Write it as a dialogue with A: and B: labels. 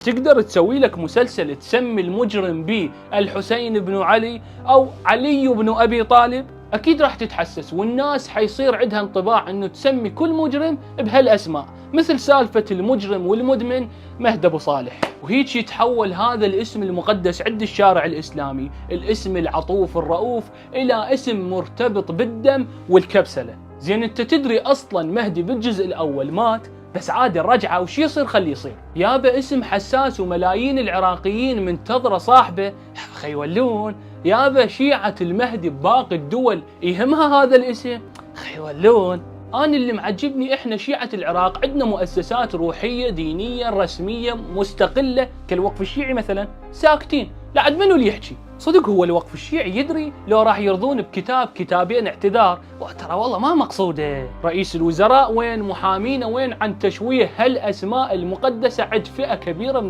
A: تقدر تسوي لك مسلسل تسمي المجرم به الحسين بن علي أو علي بن أبي طالب؟ أكيد راح تتحسس، والناس حيصير عندها انطباع أنه تسمي كل مجرم بهالأسماء، مثل سالفة المجرم والمدمن مهدي أبو صالح. وهيك يتحول هذا الاسم المقدس عند الشارع الإسلامي، الاسم العطوف الرؤوف، إلى اسم مرتبط بالدم والكبسلة. زين أنت تدري أصلا مهدي بالجزء الأول مات، بس عاد الرجعة وش يصير خليه يصير. يابا اسم حساس وملايين العراقيين منتظرة صاحبه، خيولون. يابا شيعة المهدي بباقي الدول يهمها هذا الاسم، خيولون. أنا اللي معجبني إحنا شيعة العراق عندنا مؤسسات روحية دينية رسمية مستقلة كالوقف الشيعي مثلا، ساكتين. لعد منو اللي يحكي؟ صدق هو الوقف الشيعي يدري لو راح يرضون بكتاب كتابين اعتذار؟ وترى والله ما مقصوده. رئيس الوزراء وين؟ محامينه وين عن تشويه هالأسماء المقدسة عند فئة كبيرة من